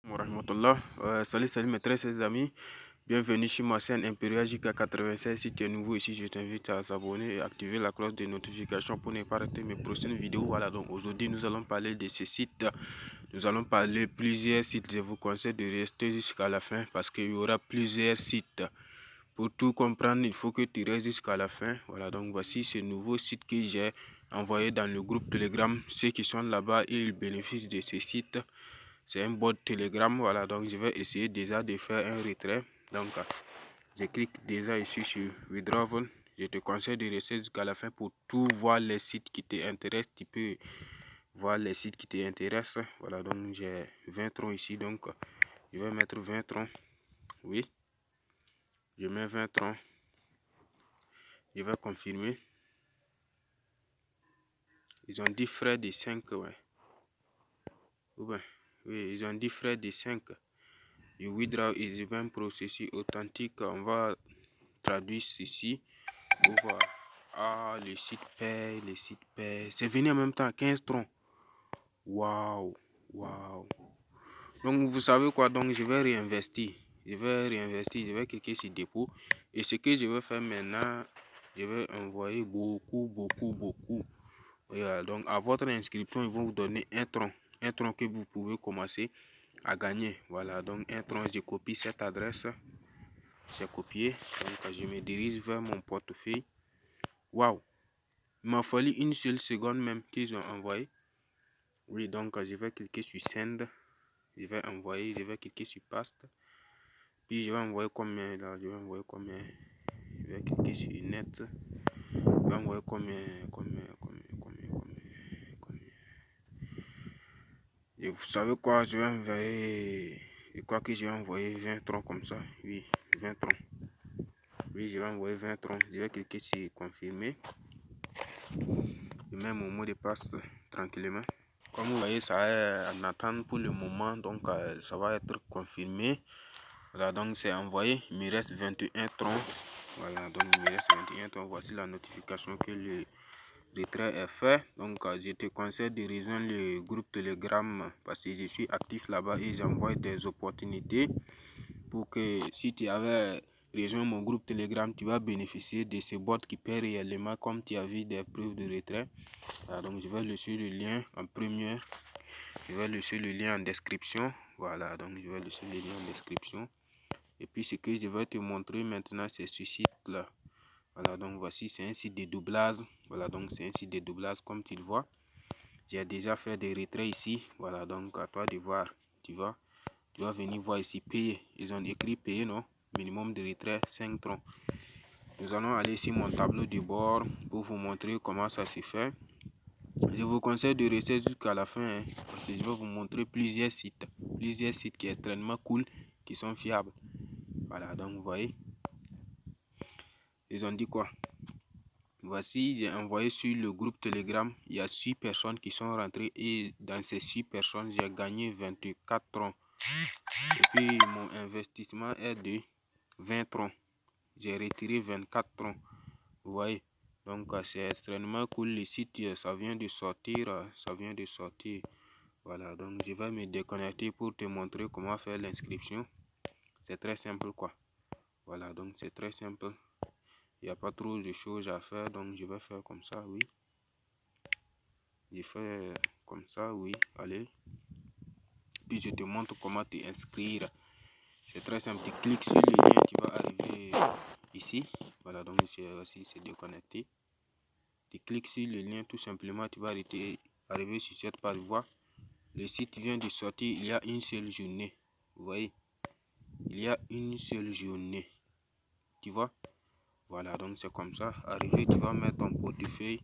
Warahmatullah. Salut mes très chers amis, bienvenue sur ma chaîne Imperial JK96. Si tu es nouveau ici, je t'invite à t'abonner et activer la cloche de notification pour ne pas rater mes prochaines vidéos. Voilà, donc aujourd'hui nous allons parler de ces sites. Nous allons parler de plusieurs sites. Je vous conseille de rester jusqu'à la fin parce qu'il y aura plusieurs sites. Pour tout comprendre, il faut que tu restes jusqu'à la fin. Voilà, donc voici ce nouveau site que j'ai envoyé dans le groupe Telegram. Ceux qui sont là-bas, ils bénéficient de ces sites. C'est un bot Telegram. Voilà, donc je vais essayer déjà de faire un retrait. Donc, je clique déjà ici sur Withdrawal. Je te conseille de rester jusqu'à la fin pour tout voir les sites qui t'intéressent. Tu peux voir les sites qui t'intéressent. Voilà, donc j'ai 20 troncs ici. Donc, je vais mettre 20 troncs. Oui. Je mets 20 troncs. Je vais confirmer. Ils ont dit frais de 5. Ouais. Oui, ils ont dit frais de 5. Le withdraw is even processus authentique. On va traduire ceci pour voir. Ah, le site paye, le site paye. C'est venu en même temps, 15 troncs. Waouh, waouh. Donc, vous savez quoi? Donc, je vais réinvestir. Je vais cliquer sur dépôt. Et ce que je vais faire maintenant, je vais envoyer beaucoup. Voilà, donc, à votre inscription, ils vont vous donner un tronc. Un tronc que vous pouvez commencer à gagner. Voilà, donc un tronc, je copie cette adresse. C'est copié. Donc, je me dirige vers mon portefeuille. Waouh! Il m'a fallu une seule seconde même qu'ils ont envoyé. Oui, donc je vais cliquer sur Send. Je vais envoyer, je vais cliquer sur Paste. Puis je vais envoyer combien là? Je vais envoyer combien? Je vais cliquer sur Net. Je vais envoyer combien? Et vous savez quoi? Je vais envoyer. Je crois que je vais envoyer 20 troncs comme ça. Oui, 20 troncs. Oui, je vais envoyer 20 troncs. Je vais cliquer sur Confirmer. Je mets mon mot de passe tranquillement. Comme vous voyez, ça est en attente pour le moment, donc ça va être confirmé. Voilà, donc c'est envoyé. Il me reste 21 troncs. Voilà, donc il me reste 21 troncs. Voici la notification que le retrait est fait. Donc je te conseille de rejoindre le groupe Telegram parce que je suis actif là-bas et j'envoie des opportunités pour que si tu avais rejoint mon groupe Telegram, tu vas bénéficier de ce bot qui paie réellement comme tu as vu des preuves de retrait. Voilà, donc je vais laisser le lien en premier. Je vais laisser le lien en description. Voilà, donc je vais laisser le lien en description. Et puis ce que je vais te montrer maintenant, c'est ce site-là. Voilà, donc voici, c'est un site de doublage. Voilà, donc c'est un site de doublage comme tu le vois. J'ai déjà fait des retraits ici. Voilà, donc à toi de voir. Tu vas venir voir ici, payer. Ils ont écrit payer, non? Minimum de retrait, 5 troncs. Nous allons aller sur mon tableau de bord pour vous montrer comment ça se fait. Je vous conseille de rester jusqu'à la fin hein, parce que je vais vous montrer plusieurs sites qui sont extrêmement cool, qui sont fiables. Voilà, donc vous voyez, ils ont dit quoi? Voici, j'ai envoyé sur le groupe Telegram, il y a 6 personnes qui sont rentrées et dans ces 6 personnes, j'ai gagné 24 troncs. Et puis mon investissement est de 20 troncs. J'ai retiré 24 troncs. Vous voyez, donc c'est extrêmement cool. Le site, ça vient de sortir. Voilà, donc je vais me déconnecter pour te montrer comment faire l'inscription. C'est très simple quoi. Voilà, donc c'est très simple. Il n'y a pas trop de choses à faire, donc je vais faire comme ça, oui. Je fais comme ça, oui. Allez. Puis je te montre comment te inscrire. C'est très simple. Tu cliques sur le lien, tu vas arriver ici. Voilà, donc ici c'est déconnecté. Tu cliques sur le lien, tout simplement, tu vas arriver sur cette page. Voir. Le site vient de sortir, il y a une seule journée. Vous voyez, il y a une seule journée. Tu vois? Voilà, donc c'est comme ça. Arrivé, tu vas mettre ton portefeuille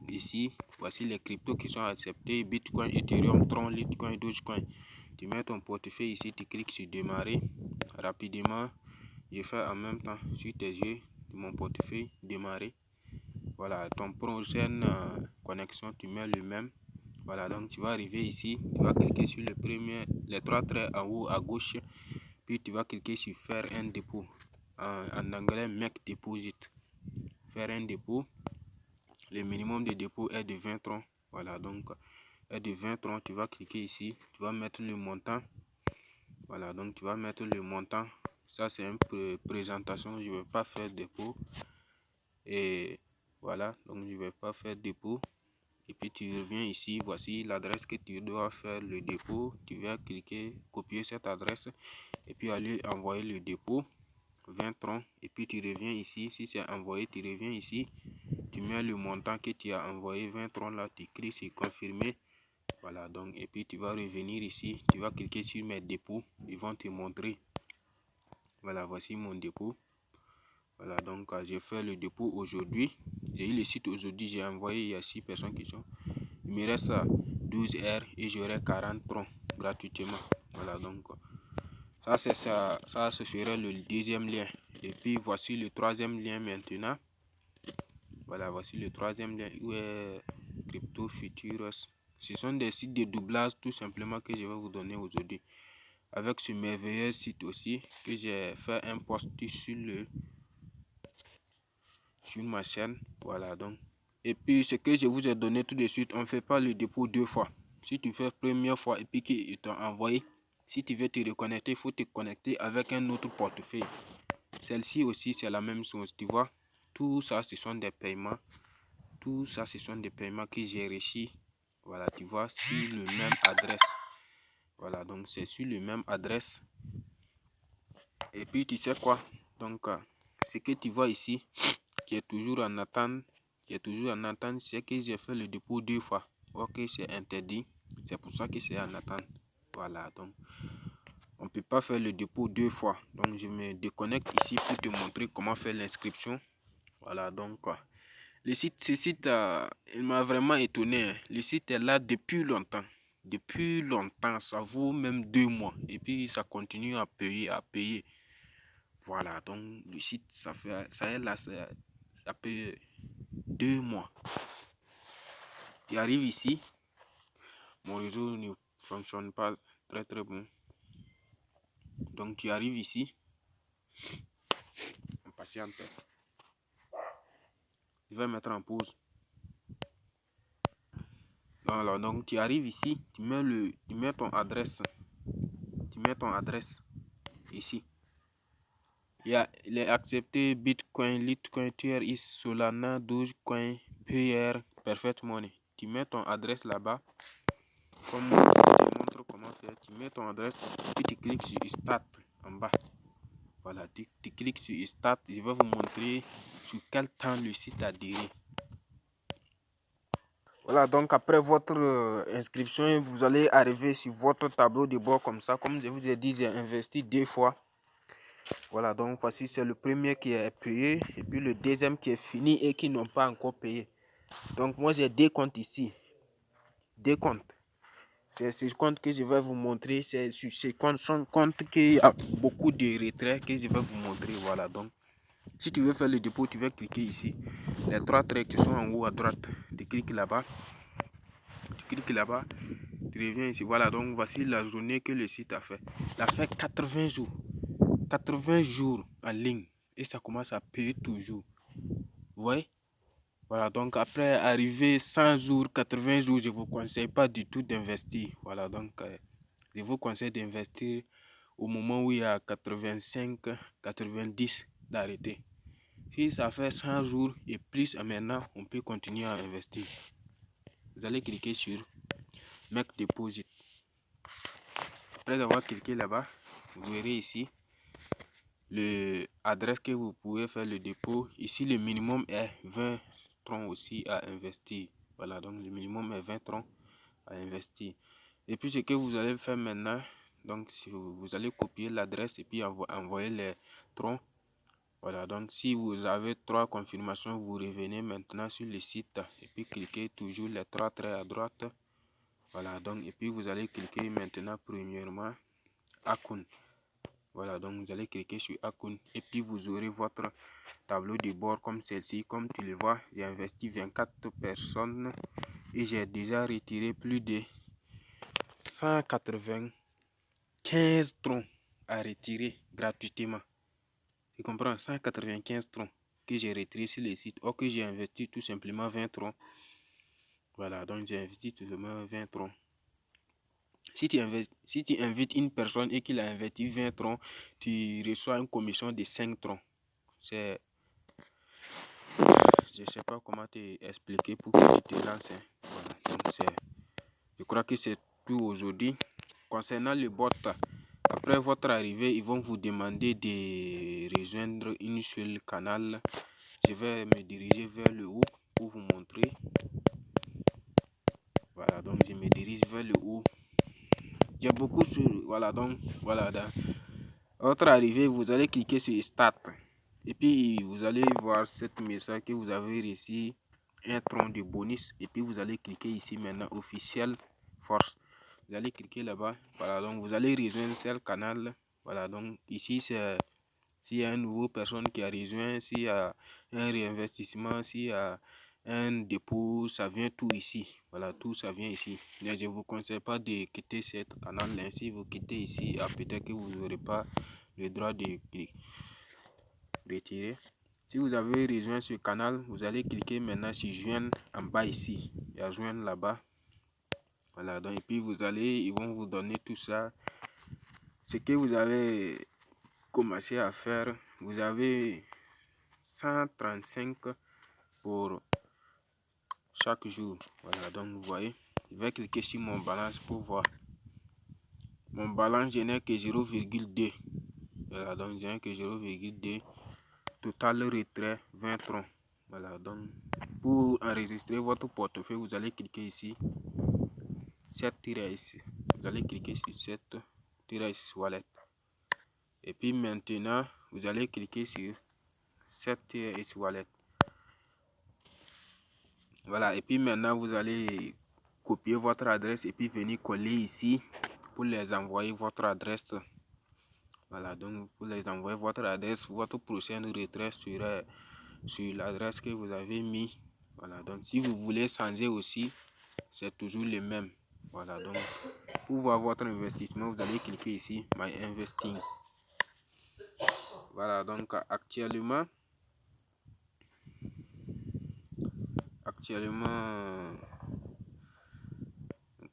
ici. Voici les cryptos qui sont acceptés. Bitcoin, Ethereum, Tron, Litecoin, Dogecoin. Tu mets ton portefeuille ici, tu cliques sur démarrer. Rapidement, je fais en même temps sur tes yeux mon portefeuille, démarrer. Voilà, ton prochaine connexion, tu mets le même. Voilà, donc tu vas arriver ici, tu vas cliquer sur les 3 traits en haut à gauche, puis tu vas cliquer sur faire un dépôt. En anglais, make deposit. Faire un dépôt. Le minimum de dépôt est de 20 troncs. Voilà, donc est de 20 troncs. Tu vas cliquer ici, tu vas mettre le montant. Voilà, donc tu vas mettre le montant. Ça, c'est une présentation. Je ne vais pas faire dépôt. Et voilà, donc je ne vais pas faire dépôt. Et puis tu reviens ici. Voici l'adresse que tu dois faire le dépôt. Tu vas cliquer, copier cette adresse. Et puis aller envoyer le dépôt. 20 troncs. Et puis tu reviens ici. Si c'est envoyé, tu reviens ici. Tu mets le montant que tu as envoyé, 20 troncs là. Tu cliques sur confirmer. Voilà, donc, et puis tu vas revenir ici, tu vas cliquer sur mes dépôts, ils vont te montrer. Voilà, voici mon dépôt. Voilà, donc j'ai fait le dépôt aujourd'hui. J'ai eu le site aujourd'hui, j'ai envoyé, il y a 6 personnes qui sont. Il me reste 12 heures et j'aurai 40 troncs gratuitement. Voilà, donc ça c'est ça, ce serait le deuxième lien. Et puis voici le troisième lien maintenant. Voilà, voici le troisième lien où est Crypto Futures. Ce sont des sites de doublage tout simplement que je vais vous donner aujourd'hui. Avec ce merveilleux site aussi que j'ai fait un post sur ma chaîne. Voilà donc. Et puis ce que je vous ai donné tout de suite, on ne fait pas le dépôt deux fois. Si tu fais première fois et puis qu'ils t'ont envoyé, si tu veux te reconnecter, il faut te connecter avec un autre portefeuille. Celle-ci aussi, c'est la même chose, tu vois. Tout ça, ce sont des paiements. Tout ça, ce sont des paiements que j'ai reçus. Voilà, tu vois, sur le même adresse. Voilà, donc c'est sur le même adresse. Et puis, tu sais quoi? Donc, ce que tu vois ici, qui est toujours en attente, c'est que j'ai fait le dépôt deux fois. Ok, c'est interdit. C'est pour ça que c'est en attente. Voilà, donc, on ne peut pas faire le dépôt deux fois. Donc, je me déconnecte ici pour te montrer comment faire l'inscription. Voilà, donc, ce site, il m'a vraiment étonné. Hein. Le site est là depuis longtemps. Depuis longtemps, ça vaut même 2 mois. Et puis, ça continue à payer, à payer. Voilà, donc le site, ça est là, ça paye 2 mois. Tu arrives ici, mon réseau ne fonctionne pas très bon. Donc, tu arrives ici, on patiente. Je vais mettre en pause. Voilà, donc tu arrives ici, tu mets ton adresse. Tu mets ton adresse ici. Il est accepté Bitcoin, Litecoin, TRX, Solana, Dogecoin, PR, Perfect Money. Tu mets ton adresse là-bas. Comme je te montre comment faire, tu mets ton adresse et tu cliques sur Start en bas. Voilà, tu cliques sur Start. Je vais vous montrer sur quel temps le site a duré. Voilà, donc après votre inscription, vous allez arriver sur votre tableau de bord comme ça. Comme je vous ai dit, j'ai investi 2 fois. Voilà, donc voici, c'est le premier qui est payé et puis le deuxième qui est fini et qui n'ont pas encore payé. Donc moi, j'ai 2 comptes ici. 2 comptes. C'est ce compte que je vais vous montrer. C'est sur ce compte, son compte qu'il y a beaucoup de retraits que je vais vous montrer. Voilà, donc si tu veux faire le dépôt, tu vas cliquer ici. Les 3 traits qui sont en haut à droite, tu cliques là-bas. Tu cliques là-bas, tu reviens ici. Voilà, donc voici la journée que le site a fait. Il a fait 80 jours. 80 jours en ligne. Et ça commence à payer toujours. Vous voyez? Voilà, donc après arriver 100 jours, 80 jours, je ne vous conseille pas du tout d'investir. Voilà, donc je vous conseille d'investir au moment où il y a 85, 90 d'arrêter. Si ça fait 100 jours et plus maintenant, on peut continuer à investir. Vous allez cliquer sur Make Deposit. Après avoir cliqué là-bas, vous verrez ici l'adresse que vous pouvez faire le dépôt. Ici, le minimum est 20 troncs aussi à investir. Voilà, donc le minimum est 20 troncs à investir. Et puis, ce que vous allez faire maintenant, donc si vous allez copier l'adresse et puis envoyer les troncs. Voilà, donc si vous avez 3 confirmations, vous revenez maintenant sur le site et puis cliquez toujours les 3 traits à droite. Voilà, donc et puis vous allez cliquer maintenant premièrement Account. Voilà, donc vous allez cliquer sur Account et puis vous aurez votre tableau de bord comme celle-ci. Comme tu le vois, j'ai investi 24 personnes et j'ai déjà retiré plus de 195 troncs à retirer gratuitement. Tu comprends? 195 troncs que j'ai retiré sur le site. Ou que j'ai investi tout simplement 20 troncs. Voilà, donc j'ai investi tout simplement 20 troncs. Si tu invites une personne et qu'il a investi 20 troncs, tu reçois une commission de 5 troncs. Je ne sais pas comment te expliquer pour que tu te lances. Voilà, donc je crois que c'est tout aujourd'hui. Concernant le bot, après votre arrivée, ils vont vous demander de rejoindre une seule canal. Je vais me diriger vers le haut pour vous montrer. Voilà, donc je me dirige vers le haut. J'ai beaucoup sur... Voilà, donc, voilà. À votre arrivée, vous allez cliquer sur Start. Et puis, vous allez voir cette message que vous avez reçu un tronc de bonus. Et puis, vous allez cliquer ici maintenant, officiel force. Vous allez cliquer là-bas. Voilà, donc vous allez rejoindre ce canal. Voilà, donc ici, c'est... S'il y a une nouvelle personne qui a rejoint, s'il y a un réinvestissement, s'il y a un dépôt, ça vient tout ici. Voilà, tout ça vient ici. Mais je ne vous conseille pas de quitter ce canal. Si vous quittez ici, peut-être que vous n'aurez pas le droit de retirer. Si vous avez rejoint ce canal, vous allez cliquer maintenant sur joindre en bas ici. Il y a joindre là-bas. Voilà, donc et puis ils vont vous donner tout ça. Ce que vous avez commencé à faire, vous avez 135 pour chaque jour. Voilà, donc vous voyez, je vais cliquer sur mon balance pour voir. Mon balance, je n'ai que 0,2. Voilà, donc je n'ai que 0,2. Total retrait 20 troncs. Voilà, donc pour enregistrer votre portefeuille, vous allez cliquer ici. 7-ici. Vous allez cliquer sur 7-ici wallet. Et puis maintenant, vous allez cliquer sur 7-ici wallet. Voilà, et puis maintenant vous allez copier votre adresse et puis venir coller ici pour les envoyer votre adresse. Voilà, donc pour les envoyer votre adresse, votre prochaine retrait sera sur l'adresse que vous avez mis. Voilà, donc si vous voulez changer aussi, c'est toujours le même. Voilà, donc pour voir votre investissement, vous allez cliquer ici, My Investing. Voilà, donc actuellement,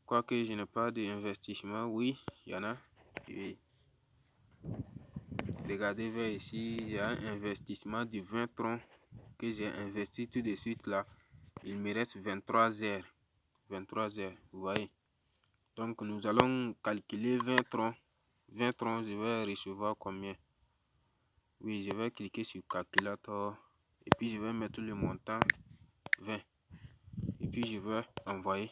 quoique je n'ai pas d'investissement, oui, il y en a. Oui. Regardez vers ici, il y a un investissement de 20 troncs que j'ai investi tout de suite là. Il me reste 23 heures. 23 heures, vous voyez. Donc nous allons calculer 20 troncs. 20 troncs, je vais recevoir combien? Oui, je vais cliquer sur calculateur. Et puis je vais mettre le montant 20. Et puis je vais envoyer.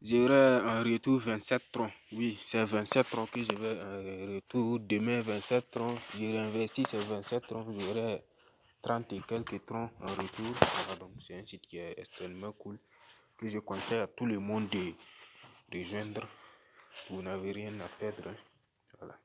J'aurai en retour 27 troncs. Oui, c'est 27 troncs que je vais en retour. Demain, 27 troncs. Je réinvestis ces 27 troncs. J'aurai 30 et quelques troncs en retour. Voilà, donc c'est un site qui est extrêmement cool. Que je conseille à tout le monde de rejoindre. Vous n'avez rien à perdre. Voilà.